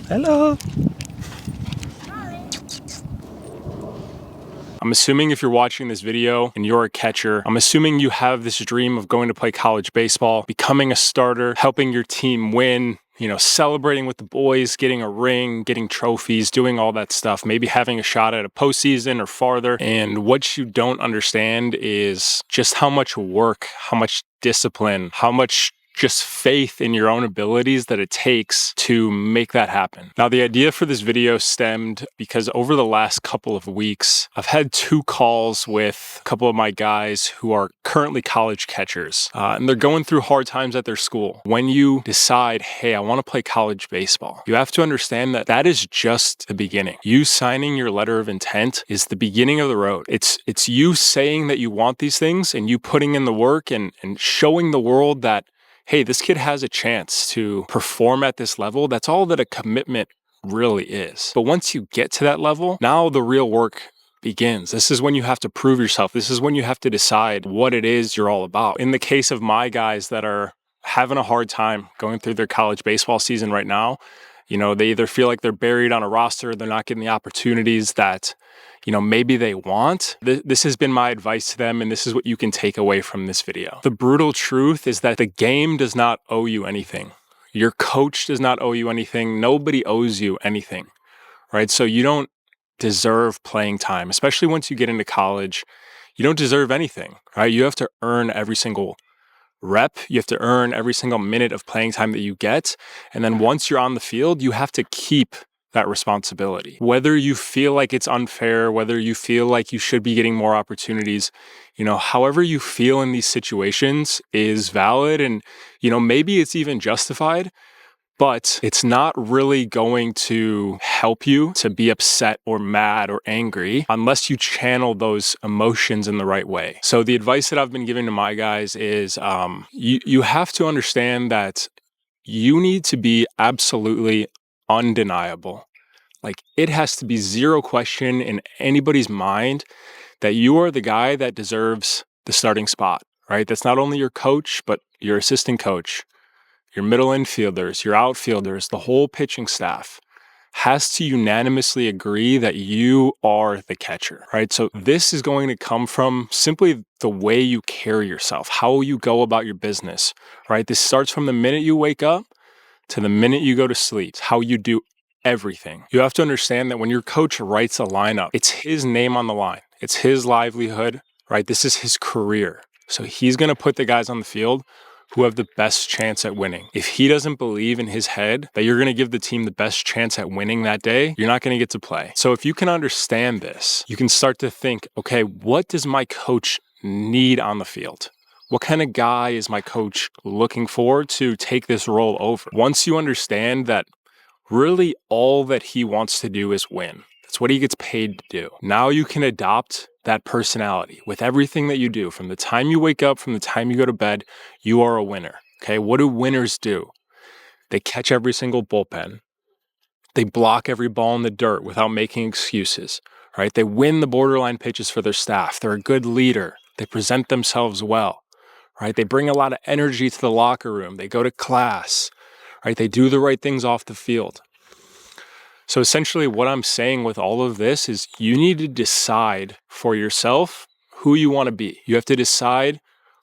Hello. I'm assuming if you're watching this video and you're a catcher, I'm assuming you have this dream of going to play college baseball, becoming a starter, helping your team win, celebrating with the boys, getting a ring, getting trophies, doing all that stuff, maybe having a shot at a postseason or farther. And what you don't understand is just how much work, how much discipline, how much just faith in your own abilities that it takes to make that happen. Now, the idea for this video stemmed because over the last couple of weeks, I've had 2 calls with a couple of my guys who are currently college catchers, and they're going through hard times at their school. When you decide, hey, I want to play college baseball, you have to understand that that is just the beginning. You signing your letter of intent is the beginning of the road. It's you saying that you want these things and you putting in the work and showing the world that, hey, this kid has a chance to perform at this level. That's all that a commitment really is. But once you get to that level, now the real work begins. This is when you have to prove yourself. This is when you have to decide what it is you're all about. In the case of my guys that are having a hard time going through their college baseball season right now, they either feel like they're buried on a roster, they're not getting the opportunities that maybe they want. This has been my advice to them, and this is what you can take away from this video. The brutal truth is that the game does not owe you anything. Your coach does not owe you anything. Nobody owes you anything, right? So you don't deserve playing time, especially once you get into college. You don't deserve anything, right? You have to earn every single rep. You have to earn every single minute of playing time that you get. And then once you're on the field, you have to keep that responsibility. Whether you feel like it's unfair, whether you feel like you should be getting more opportunities, however you feel in these situations is valid, and maybe it's even justified, but it's not really going to help you to be upset or mad or angry unless you channel those emotions in the right way. So the advice that I've been giving to my guys is you have to understand that you need to be absolutely undeniable. Like, it has to be zero question in anybody's mind that you are the guy that deserves the starting spot, right? That's not only your coach, but your assistant coach, your middle infielders, your outfielders, the whole pitching staff has to unanimously agree that you are the catcher, right? So this is going to come from simply the way you carry yourself, how you go about your business, right? This starts from the minute you wake up to the minute you go to sleep. It's how you do everything. You have to understand that when your coach writes a lineup, it's his name on the line. It's his livelihood, right? This is his career. So he's going to put the guys on the field who have the best chance at winning. If he doesn't believe in his head that you're going to give the team the best chance at winning that day, you're not going to get to play. So if you can understand this, you can start to think, okay, what does my coach need on the field? What kind of guy is my coach looking for to take this role over? Once you understand that really all that he wants to do is win, that's what he gets paid to do. Now you can adopt that personality with everything that you do. From the time you wake up, from the time you go to bed, you are a winner. Okay, what do winners do? They catch every single bullpen. They block every ball in the dirt without making excuses, right? They win the borderline pitches for their staff. They're a good leader. They present themselves well, right? They bring a lot of energy to the locker room. They go to class, right? They do the right things off the field. So essentially what I'm saying with all of this is you need to decide for yourself who you want to be. You have to decide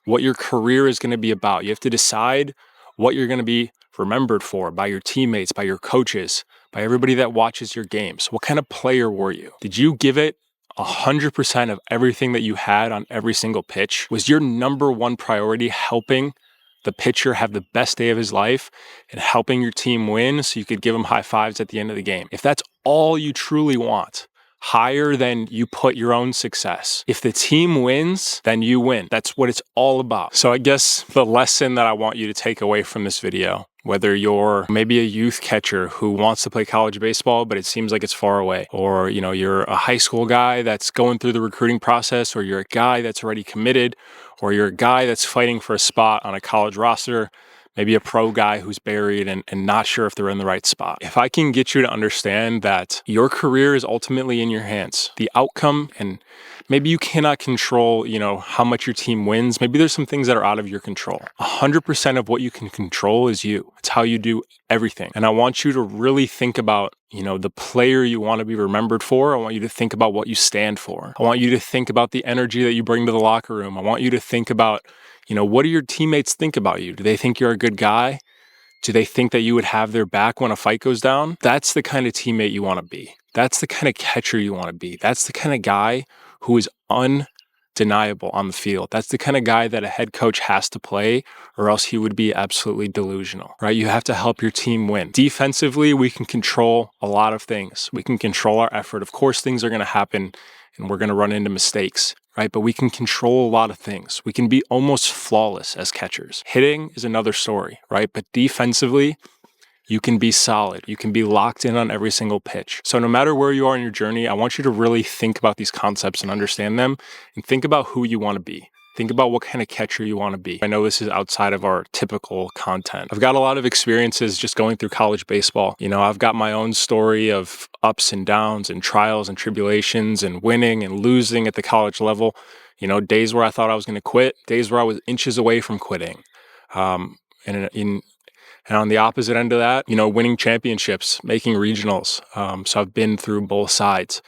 what your career is going to be about. You have to decide what you're going to be remembered for by your teammates, by your coaches, by everybody that watches your games. What kind of player were you? Did you give it 100% of everything that you had on every single pitch? Was your number one priority helping the pitcher have the best day of his life and helping your team win so you could give him high fives at the end of the game? If that's all you truly want, higher than you put your own success. If the team wins, then you win. That's what it's all about. So I guess the lesson that I want you to take away from this video, whether you're maybe a youth catcher who wants to play college baseball, but it seems like it's far away, or you're a high school guy that's going through the recruiting process, or you're a guy that's already committed, or you're a guy that's fighting for a spot on a college roster, maybe a pro guy who's buried and not sure if they're in the right spot. If I can get you to understand that your career is ultimately in your hands, the outcome, and maybe you cannot control, how much your team wins. Maybe there's some things that are out of your control. 100% of what you can control is you. It's how you do everything. And I want you to really think about, the player you want to be remembered for. I want you to think about what you stand for. I want you to think about the energy that you bring to the locker room. I want you to think about, what do your teammates think about you? Do they think you're a good guy? Do they think that you would have their back when a fight goes down? That's the kind of teammate you want to be. That's the kind of catcher you want to be. That's the kind of guy who is undeniable on the field. That's the kind of guy that a head coach has to play, or else he would be absolutely delusional, right? You have to help your team win. Defensively, we can control a lot of things. We can control our effort. Of course, things are going to happen and we're going to run into mistakes, right? But we can control a lot of things. We can be almost flawless as catchers. Hitting is another story, right? But defensively, you can be solid. You can be locked in on every single pitch. So no matter where you are in your journey, I want you to really think about these concepts and understand them, and think about who you want to be. Think about what kind of catcher you want to be. I know this is outside of our typical content. I've got a lot of experiences just going through college baseball. I've got my own story of ups and downs and trials and tribulations and winning and losing at the college level. Days where I thought I was going to quit, days where I was inches away from quitting. And on the opposite end of that, winning championships, making regionals. So I've been through both sides.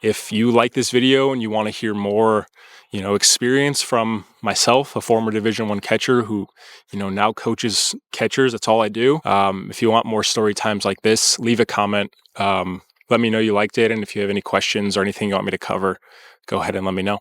If you like this video and you want to hear more, experience from myself, a former Division I catcher who, now coaches catchers, that's all I do. If you want more story times like this, leave a comment. Let me know you liked it. And if you have any questions or anything you want me to cover, go ahead and let me know.